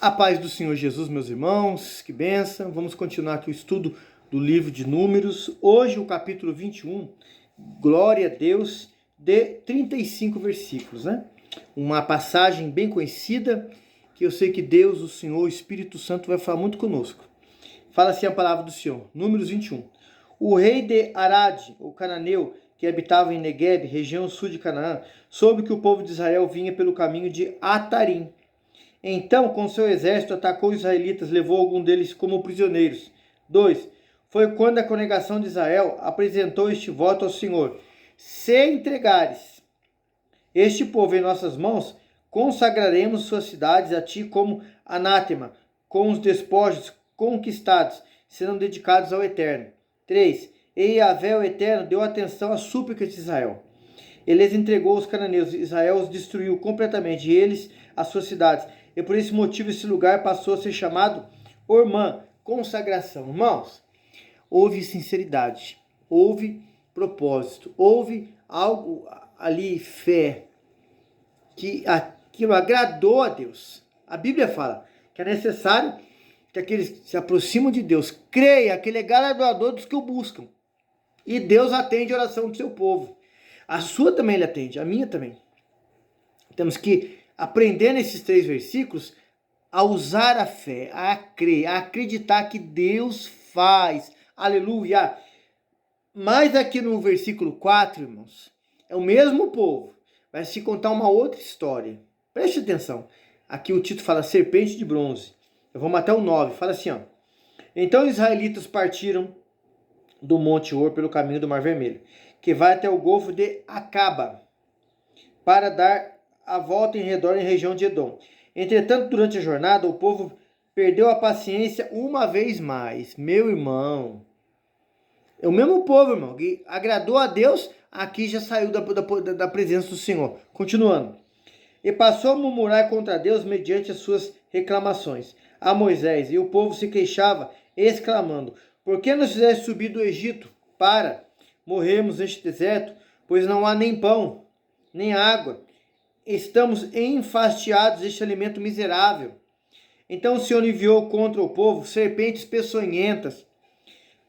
A paz do Senhor Jesus, meus irmãos, que bênção. Vamos continuar aqui o estudo do livro de Números. Hoje o capítulo 21, glória a Deus, de 35 versículos, né? Uma passagem bem conhecida, que eu sei que Deus, o Senhor, o Espírito Santo vai falar muito conosco. Fala assim a palavra do Senhor, Números 21. O rei de Arad, o cananeu, que habitava em Negueb, região sul de Canaã, soube que o povo de Israel vinha pelo caminho de Atarim. Então, com seu exército, atacou os israelitas, levou algum deles como prisioneiros. 2. Foi quando a congregação de Israel apresentou este voto ao Senhor: se entregares este povo em nossas mãos, consagraremos suas cidades a ti como anátema, com os despojos conquistados, serão dedicados ao Eterno. 3. E Yahvé, o Eterno, deu atenção às súplicas de Israel. Ele les entregou os cananeus, Israel os destruiu completamente, e eles as suas cidades. E por esse motivo esse lugar passou a ser chamado Ormã, consagração. Irmãos, houve sinceridade, houve propósito, houve algo ali, fé, que aquilo agradou a Deus. A Bíblia fala que é necessário que aqueles que se aproximam de Deus creiam que Ele é galardoador dos que o buscam. E Deus atende a oração do seu povo. A sua também Ele atende, a minha também. Temos que aprender nesses 3 versículos a usar a fé, a crer, a acreditar que Deus faz. Aleluia! Mas aqui no versículo 4, irmãos, é o mesmo povo. Vai se contar uma outra história. Preste atenção. Aqui o título fala serpente de bronze. Eu vou até o 9. Fala assim, ó. Então os israelitas partiram do Monte Hor pelo caminho do Mar Vermelho, que vai até o Golfo de Acaba, para dar a volta em redor em região de Edom. Entretanto, durante a jornada, o povo perdeu a paciência uma vez mais. Meu irmão, é o mesmo povo, irmão, que agradou a Deus, aqui já saiu da presença do Senhor. Continuando. E passou a murmurar contra Deus mediante as suas reclamações a Moisés. E o povo se queixava, exclamando: por que nos fizeste subir do Egito para morrermos neste deserto? Pois não há nem pão, nem água. Estamos enfastiados deste alimento miserável. Então o Senhor enviou contra o povo serpentes peçonhentas,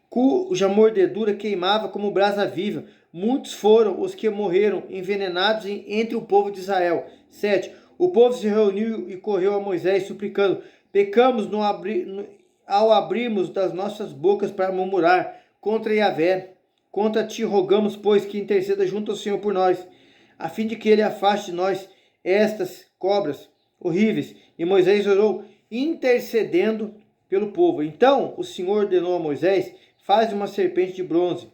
cuja mordedura queimava como brasa viva. Muitos foram os que morreram envenenados entre o povo de Israel. 7. O povo se reuniu e correu a Moisés, suplicando: pecamos ao abrirmos das nossas bocas para murmurar contra Yahvé. Contra ti rogamos, pois, que interceda junto ao Senhor por nós, a fim de que ele afaste de nós estas cobras horríveis. E Moisés orou, intercedendo pelo povo. Então o Senhor ordenou a Moisés: faz uma serpente de bronze,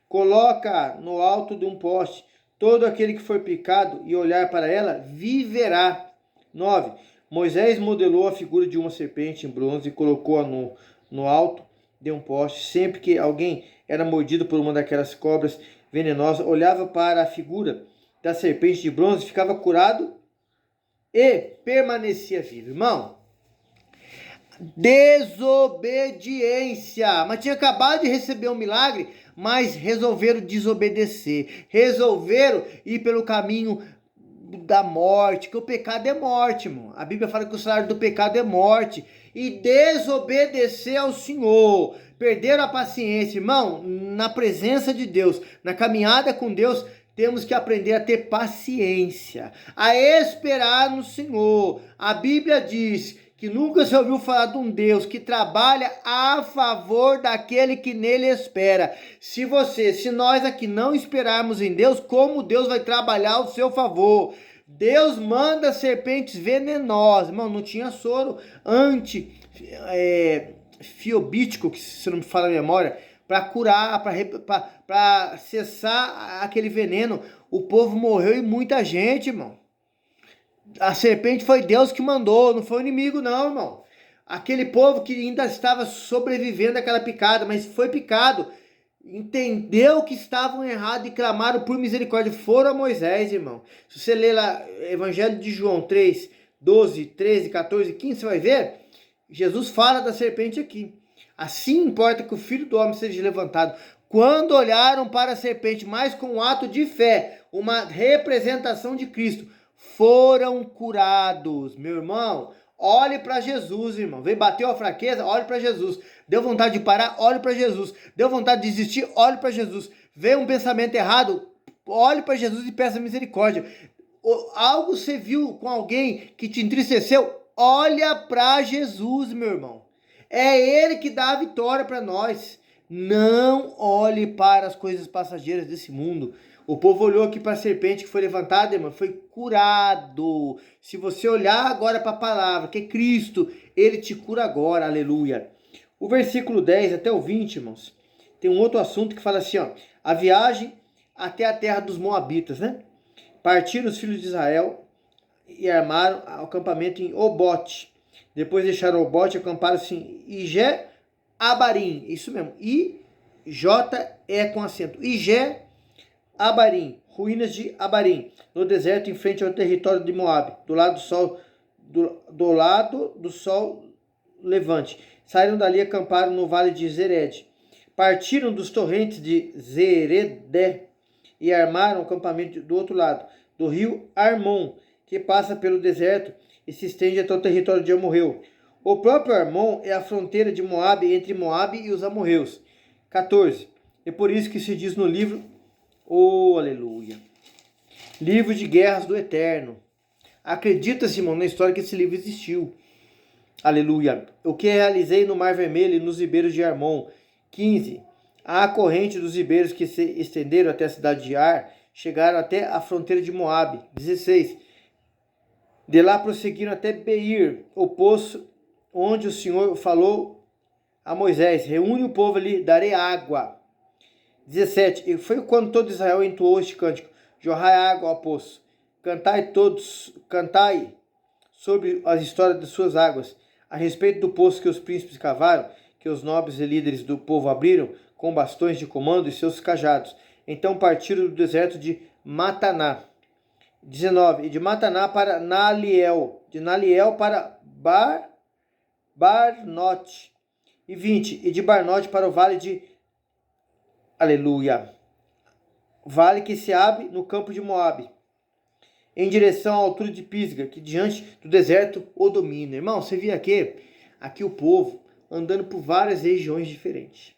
coloca no alto de um poste. Todo aquele que for picado e olhar para ela viverá. 9. Moisés modelou a figura de uma serpente em bronze e colocou-a no alto de um poste. Sempre que alguém era mordido por uma daquelas cobras venenosas, olhava para a figura da serpente de bronze, ficava curado e permanecia vivo. Irmão, desobediência. Mas tinha acabado de receber um milagre, mas resolveram desobedecer. Resolveram ir pelo caminho da morte, que o pecado é morte, irmão. A Bíblia fala que o salário do pecado é morte. E desobedecer ao Senhor. Perderam a paciência, irmão. Na presença de Deus, na caminhada com Deus, temos que aprender a ter paciência, a esperar no Senhor. A Bíblia diz que nunca se ouviu falar de um Deus que trabalha a favor daquele que nele espera. Se nós aqui não esperarmos em Deus, como Deus vai trabalhar ao seu favor? Deus manda serpentes venenosas. Irmão, não tinha soro antifiobítico, que se não me fala a memória, para curar, para cessar aquele veneno. O povo morreu e muita gente, irmão. A serpente foi Deus que mandou, não foi o inimigo não, irmão. Aquele povo que ainda estava sobrevivendo àquela picada, mas foi picado, entendeu que estavam errados e clamaram por misericórdia, foram a Moisés, irmão. Se você ler lá Evangelho de João 3, 12, 13, 14, 15, você vai ver, Jesus fala da serpente aqui. Assim importa que o Filho do Homem seja levantado. Quando olharam para a serpente, mas com um ato de fé, uma representação de Cristo, foram curados. Meu irmão, olhe para Jesus, irmão. Veio, bateu a fraqueza, olhe para Jesus. Deu vontade de parar, olhe para Jesus. Deu vontade de desistir, olhe para Jesus. Veio um pensamento errado, olhe para Jesus e peça misericórdia. Algo você viu com alguém que te entristeceu, olha para Jesus, meu irmão. É Ele que dá a vitória para nós. Não olhe para as coisas passageiras desse mundo. O povo olhou aqui para a serpente que foi levantada, irmão, foi curado. Se você olhar agora para a palavra, que é Cristo, Ele te cura agora, aleluia. O versículo 10 até o 20, irmãos, tem um outro assunto que fala assim, ó, a viagem até a terra dos Moabitas, né? Partiram os filhos de Israel e armaram o acampamento em Obote. Depois deixaram Obote e acamparam-se em Ije-Abarim. Isso mesmo. I-J-E com acento. Ije-Abarim. Ruínas de Abarim. No deserto, em frente ao território de Moabe. Do lado do sol levante. Saíram dali e acamparam no vale de Zered. Partiram dos torrentes de Zeredé e armaram o acampamento do outro lado, do rio Armon, que passa pelo deserto e se estende até o território de Amorreu. O próprio Armon é a fronteira de Moabe entre Moabe e os amorreus. 14. É por isso que se diz no livro, aleluia, livro de guerras do Eterno. Acredita-se, irmão, na história que esse livro existiu. Aleluia. O que realizei no Mar Vermelho e nos ribeiros de Armon. 15. A corrente dos ribeiros que se estenderam até a cidade de Ar, chegaram até a fronteira de Moabe. 16. De lá prosseguiram até Beir, o poço onde o Senhor falou a Moisés, reúne o povo ali, darei água. 17. E foi quando todo Israel entoou este cântico, jorrai água ao poço, cantai todos, cantai sobre as histórias de suas águas, a respeito do poço que os príncipes cavaram, que os nobres e líderes do povo abriram, com bastões de comando e seus cajados. Então partiram do deserto de Mataná. 19. E de Mataná para Naliel. De Naliel para Barnote. E 20. E de Barnote para o vale de... Aleluia. Vale que se abre no campo de Moabe, em direção à altura de Pisga, que diante do deserto o domina. Irmão, você viu aqui o povo andando por várias regiões diferentes.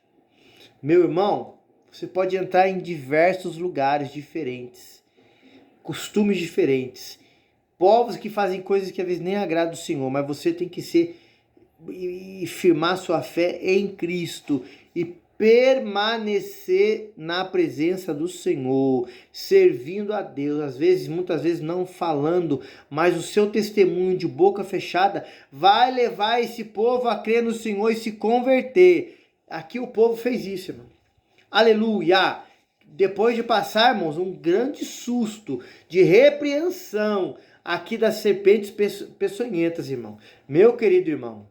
Meu irmão, você pode entrar em diversos lugares diferentes, costumes diferentes, povos que fazem coisas que às vezes nem agradam o Senhor, mas você tem que e firmar sua fé em Cristo e permanecer na presença do Senhor, servindo a Deus, muitas vezes não falando, mas o seu testemunho de boca fechada vai levar esse povo a crer no Senhor e se converter. Aqui o povo fez isso, irmão. Aleluia! Depois de passarmos um grande susto de repreensão aqui das serpentes peçonhentas, irmão. Meu querido irmão,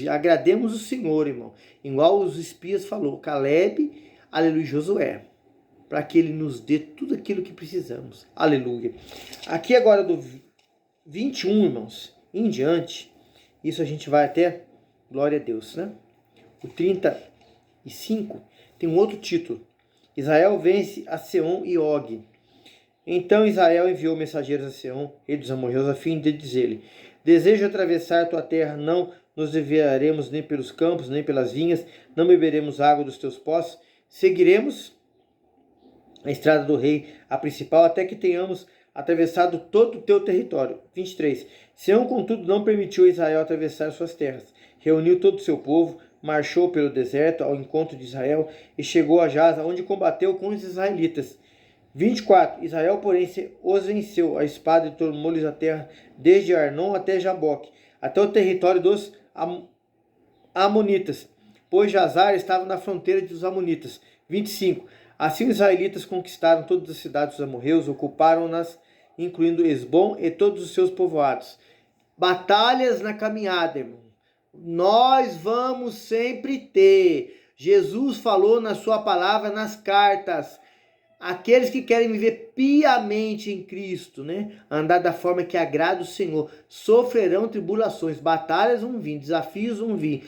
agrademos o Senhor, irmão. Igual os espias falou, Caleb, aleluia, Josué, para que ele nos dê tudo aquilo que precisamos. Aleluia. Aqui agora do 21, irmãos, em diante, isso a gente vai até, glória a Deus, né? O 35 tem um outro título. Israel vence a Seom e Og. Então Israel enviou mensageiros a Seom, rei dos amorreus, a fim de dizer-lhe: desejo atravessar tua terra, não nos desviaremos nem pelos campos, nem pelas vinhas, não beberemos água dos teus poços, seguiremos a estrada do rei, a principal, até que tenhamos atravessado todo o teu território. 23. Seom, contudo, não permitiu a Israel atravessar suas terras. Reuniu todo o seu povo, marchou pelo deserto ao encontro de Israel e chegou a Jaza, onde combateu com os israelitas. 24. Israel, porém, os venceu a espada e tomou-lhes a terra, desde Arnon até Jaboque, até o território dos Amonitas, pois Jazar estava na fronteira dos Amonitas. 25. Assim os israelitas conquistaram todas as cidades dos amorreus, ocuparam-nas, incluindo Esbom e todos os seus povoados. Batalhas na caminhada, irmão. Nós vamos sempre ter. Jesus falou na sua palavra, nas cartas, aqueles que querem viver piamente em Cristo, né? Andar da forma que agrada o Senhor, sofrerão tribulações, batalhas vão vir, desafios vão vir,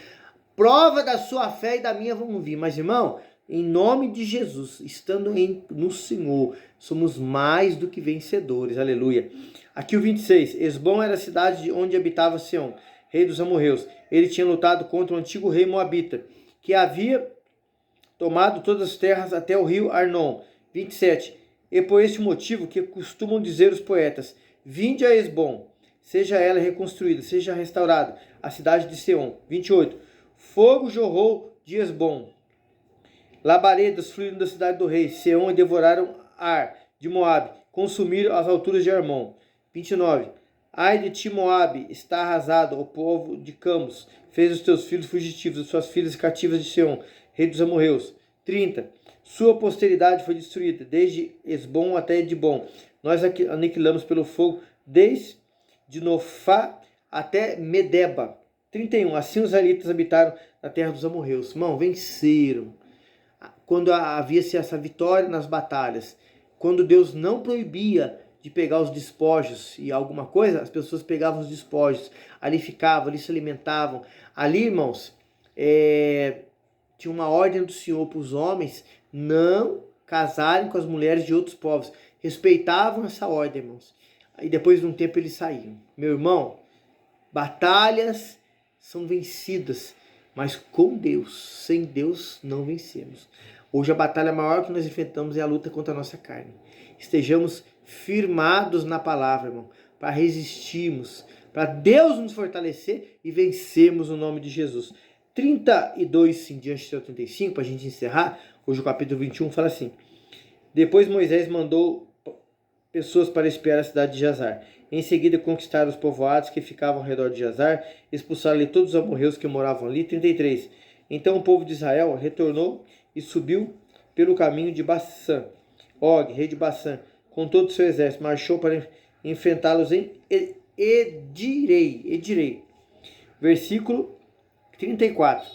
prova da sua fé e da minha vão vir. Mas, irmão, Em nome de Jesus, estando no Senhor, somos mais do que vencedores. Aleluia. Aqui o 26. Hesbom era a cidade onde habitava Seom, rei dos amorreus. Ele tinha lutado contra o antigo rei Moabita, que havia tomado todas as terras até o rio Arnon. 27. E por este motivo que costumam dizer os poetas: vinde a Hesbom, seja ela reconstruída, seja restaurada, a cidade de Seom. 28. Fogo jorrou de Hesbom, labaredas fluíram da cidade do rei Seom e devoraram Ar de Moabe, consumiram as alturas de Armon. 29. Ai de ti, Moabe, está arrasado, o povo de Camus fez os teus filhos fugitivos, as suas filhas cativas de Seom, rei dos amorreus. 30. Sua posteridade foi destruída, desde Hesbom até Edbom. Nós aniquilamos pelo fogo, desde Nofá até Medeba. 31. Assim os israelitas habitaram na terra dos amorreus. Irmão, venceram. Quando havia-se essa vitória nas batalhas, quando Deus não proibia de pegar os despojos e alguma coisa, as pessoas pegavam os despojos, ali ficavam, ali se alimentavam. Ali, irmãos, tinha uma ordem do Senhor para os homens não casarem com as mulheres de outros povos. Respeitavam essa ordem, irmãos. Aí depois de um tempo eles saíam. Meu irmão, batalhas são vencidas, mas com Deus. Sem Deus não vencemos. Hoje a batalha maior que nós enfrentamos é a luta contra a nossa carne. Estejamos firmados na palavra, irmão, para resistirmos, para Deus nos fortalecer e vencermos no nome de Jesus. 32 em diante do 35, para a gente encerrar, hoje o capítulo 21 fala assim: depois Moisés mandou pessoas para espiar a cidade de Jazar. Em seguida conquistaram os povoados que ficavam ao redor de Jazar, expulsaram-lhe todos os amorreus que moravam ali. 33. Então o povo de Israel retornou e subiu pelo caminho de Bassã. Og, rei de Bassã, com todo o seu exército, marchou para enfrentá-los em Edirei. Versículo 34.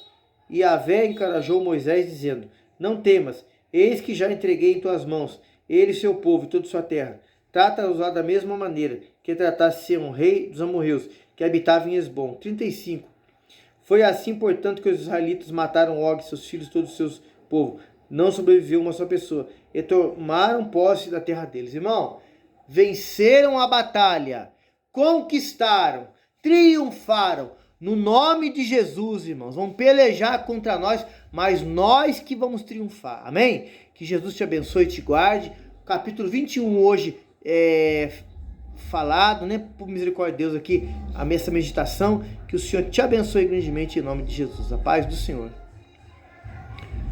E Yahvé encorajou Moisés, dizendo: não temas, eis que já entreguei em tuas mãos ele, seu povo e toda sua terra. Trata-os lá da mesma maneira que tratasse Seom, rei dos amorreus, que habitava em Hesbom. 35. Foi assim, portanto, que os israelitas mataram Og, seus filhos e todo o seu povo. Não sobreviveu uma só pessoa. E tomaram posse da terra deles. Irmão, venceram a batalha, conquistaram, triunfaram. No nome de Jesus, irmãos, vão pelejar contra nós, mas nós que vamos triunfar. Amém? Que Jesus te abençoe e te guarde. Capítulo 21 hoje falado, né, por misericórdia de Deus aqui, essa meditação, que o Senhor te abençoe grandemente em nome de Jesus. A paz do Senhor.